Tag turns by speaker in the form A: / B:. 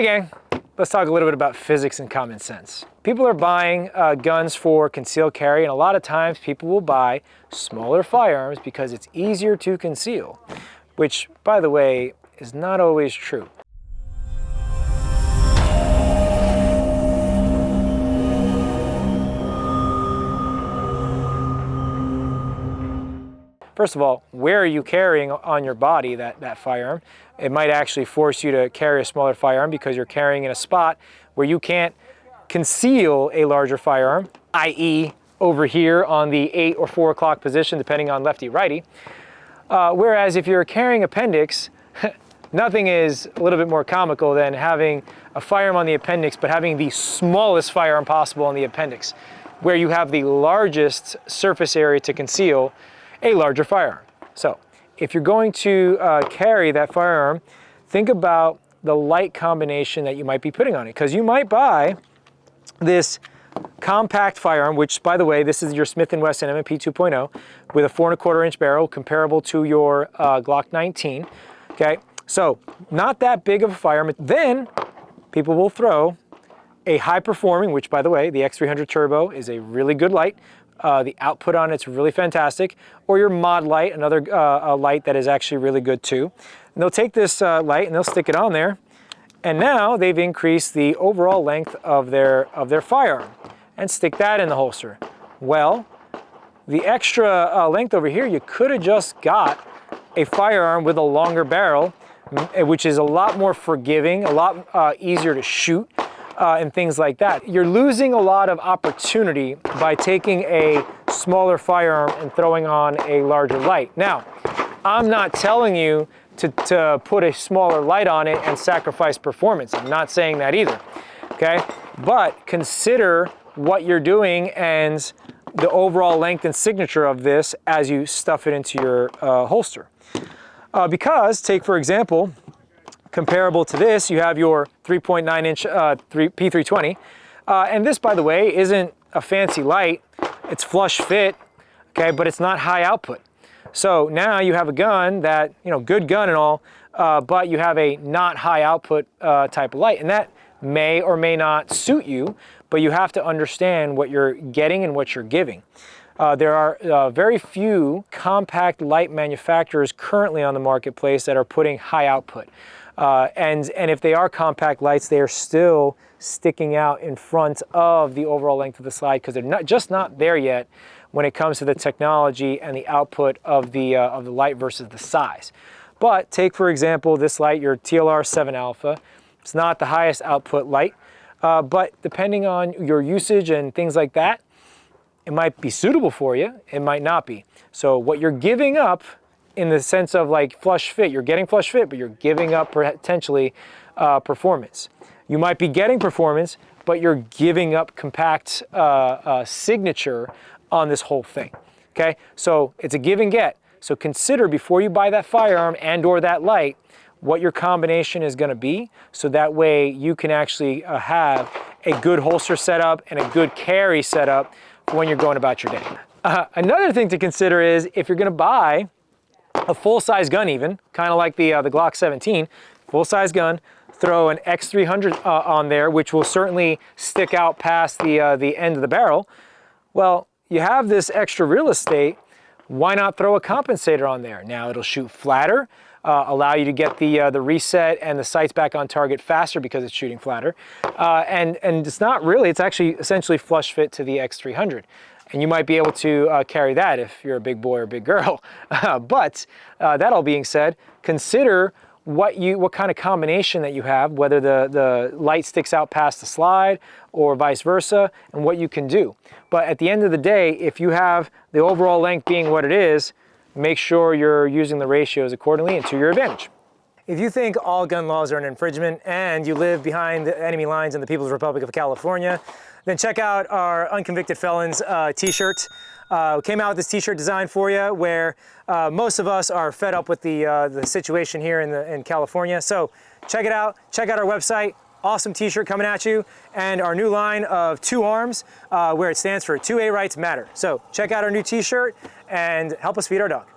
A: Hey gang, let's talk a little bit about physics and common sense. People are buying guns for concealed carry, and a lot of times people will buy smaller firearms because it's easier to conceal, which, by the way, is not always true. First of all, where are you carrying on your body that firearm? It might actually force you to carry a smaller firearm because you're carrying in a spot where you can't conceal a larger firearm, i.e. over here on the 8 or 4 o'clock position, depending on lefty-righty. Whereas if you're carrying appendix, nothing is a little bit more comical than having a firearm on the appendix, but having the smallest firearm possible on the appendix, where you have the largest surface area to conceal a larger firearm. So if you're going to carry that firearm, think about the light combination that you might be putting on it, because you might buy this compact firearm, which, by the way, this is your Smith & Wesson M&P 2.0 with a 4 1/4 inch barrel, comparable to your Glock 19. Okay, so not that big of a firearm. Then people will throw a high performing, which, by the way, the X300 Turbo is a really good light. The output on it's really fantastic. Or your mod light, another light that is actually really good too. And they'll take this light and they'll stick it on there, and now they've increased the overall length of their firearm and stick that in the holster. Well, the extra length over here, you could have just got a firearm with a longer barrel, which is a lot more forgiving, a lot easier to shoot. And things like that. You're losing a lot of opportunity by taking a smaller firearm and throwing on a larger light. Now, I'm not telling you to put a smaller light on it and sacrifice performance. I'm not saying that either, okay? But consider what you're doing and the overall length and signature of this as you stuff it into your holster. Because, take for example, comparable to this, you have your 3.9 inch P320. And this, by the way, isn't a fancy light. It's flush fit, okay, but it's not high output. So now you have a gun that, you know, good gun and all, but you have a not high output type of light. And that may or may not suit you, but you have to understand what you're getting and what you're giving. There are very few compact light manufacturers currently on the marketplace that are putting high output. And if they are compact lights, they are still sticking out in front of the overall length of the slide because they're just not there yet when it comes to the technology and the output of the light versus the size. But take, for example, this light, your TLR 7 Alpha. It's not the highest output light, but depending on your usage and things like that, it might be suitable for you, it might not be. So what you're giving up in the sense of like flush fit, you're getting flush fit, but you're giving up potentially performance. You might be getting performance, but you're giving up compact signature on this whole thing, okay? So it's a give and get. So consider before you buy that firearm and or that light, what your combination is gonna be, so that way you can actually have a good holster setup and a good carry setup for when you're going about your day. Another thing to consider is if you're gonna buy a full-size gun, even kind of like the Glock 17, full-size gun, throw an X300 on there, which will certainly stick out past the end of the barrel. Well, you have this extra real estate. Why not throw a compensator on there? Now it'll shoot flatter, allow you to get the reset and the sights back on target faster because it's shooting flatter, and it's not really. It's actually essentially flush fit to the X300. And you might be able to carry that if you're a big boy or big girl. But that all being said, consider what kind of combination that you have, whether the light sticks out past the slide or vice versa, and what you can do. But at the end of the day, if you have the overall length being what it is, make sure you're using the ratios accordingly and to your advantage. If you think all gun laws are an infringement and you live behind the enemy lines in the People's Republic of California, then check out our Unconvicted Felons t-shirt. We came out with this t-shirt design for you where most of us are fed up with the situation here in California. So check it out. Check out our website. Awesome t-shirt coming at you. And our new line of 2 arms where it stands for 2A Rights Matter. So check out our new t-shirt and help us feed our dog.